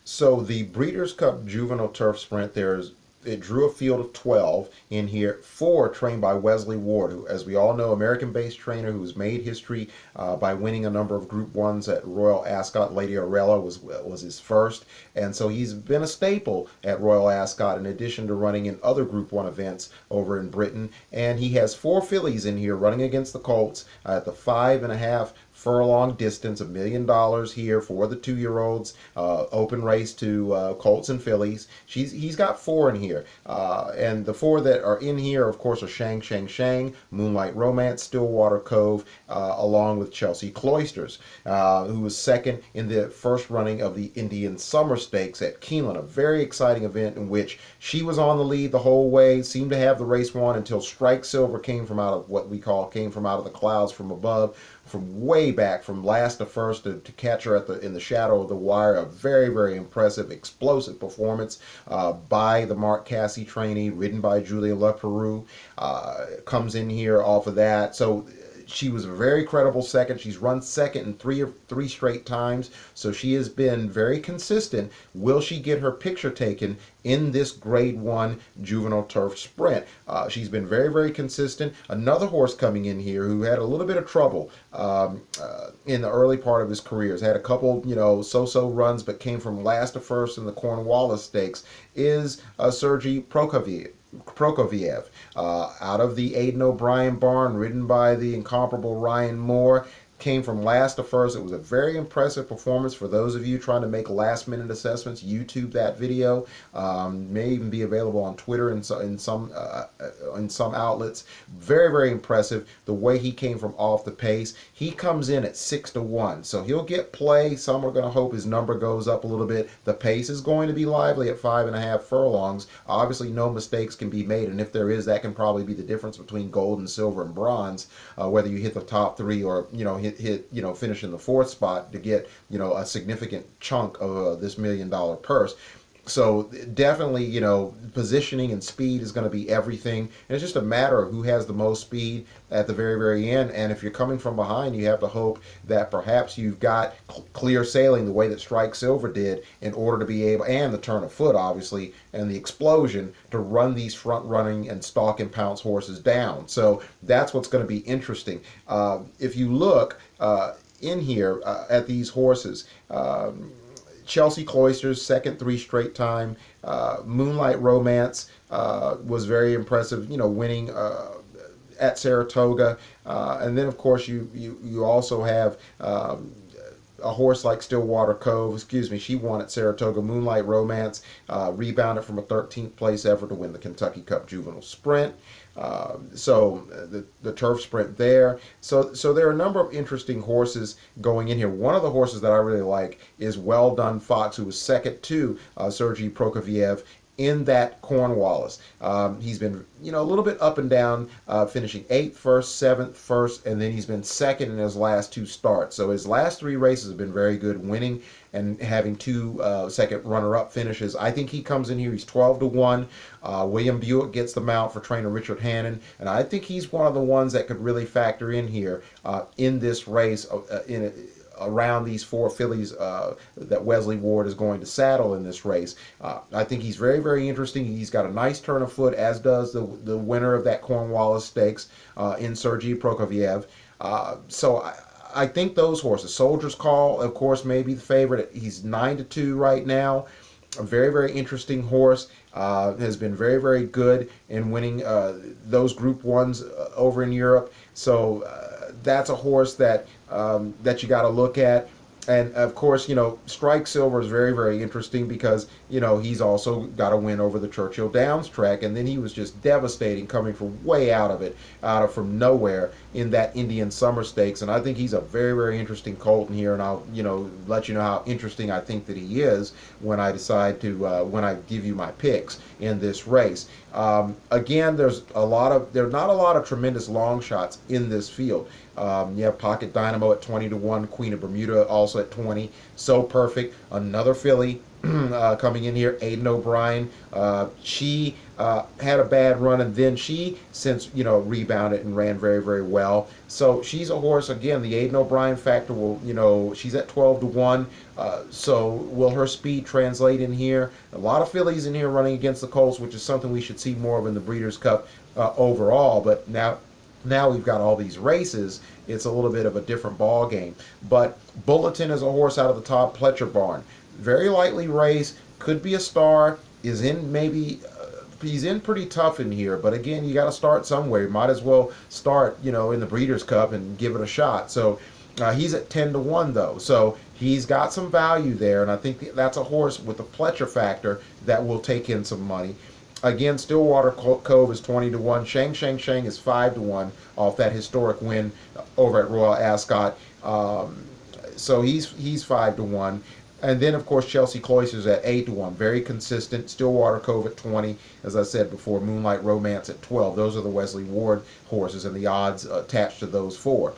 So the Breeders' Cup Juvenile Turf Sprint, it drew a field of 12 in here, four trained by Wesley Ward, who, as we all know, American-based trainer who's made history by winning a number of Group 1s at Royal Ascot. Lady Arella was his first, and so he's been a staple at Royal Ascot in addition to running in other Group 1 events over in Britain. And he has four fillies in here running against the Colts at the 5.5 furlong distance, $1 million here for the 2-year-olds. Open race to Colts and Fillies. He's got four in here, and the four that are in here, of course, are Shang, Moonlight Romance, Stillwater Cove, along with Chelsea Cloisters, who was second in the first running of the Indian Summer Stakes at Keeneland, a very exciting event in which she was on the lead the whole way, seemed to have the race won until Strike Silver came from out of what we call came from out of the clouds from above, from way back, from last to first, to catch her in the shadow of the wire. A very, very impressive, explosive performance by the Mark Casse trainee, ridden by Julia Leperoux. Comes in here off of that. So she was a very credible second. She's run second in three straight times, so she has been very consistent. Will she get her picture taken in this Grade 1 juvenile turf sprint? She's been very, very consistent. Another horse coming in here who had a little bit of trouble in the early part of his career. Has had a couple, so-so runs, but came from last to first in the Cornwallis Stakes, is Sergei Prokofiev, out of the Aidan O'Brien barn, ridden by the incomparable Ryan Moore. Came from last to first. It was a very impressive performance. For those of you trying to make last-minute assessments, YouTube that video. May even be available on Twitter in some outlets. Very, very impressive the way he came from off the pace. He comes in at 6-1, so he'll get play. Some are going to hope his number goes up a little bit. The pace is going to be lively at 5.5 furlongs. Obviously, no mistakes can be made, and if there is, that can probably be the difference between gold and silver and bronze, whether you hit the top three or finish in the fourth spot to get a significant chunk of this $1 million purse. So definitely, positioning and speed is going to be everything. And it's just a matter of who has the most speed at the very, very end. And if you're coming from behind, you have to hope that perhaps you've got clear sailing the way that Strike Silver did in order to be able, and the turn of foot, obviously, and the explosion to run these front running and stalk and pounce horses down. So that's what's going to be interesting. If you look in here at these horses, Chelsea Cloisters, second 3 straight time. Moonlight Romance was very impressive, winning at Saratoga. And then, of course, you also have a horse like Stillwater Cove, she won at Saratoga. Moonlight Romance rebounded from a 13th place effort to win the Kentucky Cup Juvenile Sprint. So the turf sprint there. So there are a number of interesting horses going in here. One of the horses that I really like is Well Done Fox, who was second to Sergei Prokofiev in that Cornwallis. He's been, a little bit up and down, finishing 8th first, 7th first, and then he's been second in his last 2 starts. So his last 3 races have been very good, winning and having 2 second runner-up finishes. I think he comes in here, he's 12-1. William Buick gets the mount for trainer Richard Hannon, and I think he's one of the ones that could really factor in here in this race, around these 4 fillies that Wesley Ward is going to saddle in this race. I think he's very, very interesting. He's got a nice turn of foot, as does the winner of that Cornwallis Stakes in Sergei Prokofiev. So I think those horses. Soldier's Call, of course, may be the favorite. He's 9-2 right now. A very, very interesting horse. Has been very, very good in winning those Group 1s over in Europe. So that's a horse that you got to look at. And of course, Strike Silver is very, very interesting because, he's also got a win over the Churchill Downs track, and then he was just devastating coming from way from nowhere in that Indian Summer Stakes. And I think he's a very, very interesting colt in here, and I'll, let you know how interesting I think that he is when I decide to, when I give you my picks in this race. Again, there's not a lot of tremendous long shots in this field. You have Pocket Dynamo at 20-1. Queen of Bermuda also at 20. So Perfect, another filly coming in here. Aiden O'Brien. She had a bad run, and then she since rebounded and ran very, very well. So she's a horse again. The Aiden O'Brien factor will, she's at 12-1. So will her speed translate in here? A lot of fillies in here running against the Colts, which is something we should see more of in the Breeders' Cup overall. But now we've got all these races. It's a little bit of a different ball game. But Bulletin is a horse out of the top Pletcher barn. Very lightly raced, could be a star, is in maybe he's in pretty tough in here, but again, you got to start somewhere. You might as well start, in the Breeders' Cup and give it a shot. So he's at 10-1 though, so he's got some value there, and I think that's a horse with a Pletcher factor that will take in some money. Again, Stillwater Cove is 20-1. Shang Shang Shang is 5-1 off that historic win over at Royal Ascot. So he's 5-1. And then, of course, Chelsea Cloisters at 8-1. Very consistent. Stillwater Cove at 20. As I said before, Moonlight Romance at 12. Those are the Wesley Ward horses and the odds attached to those four.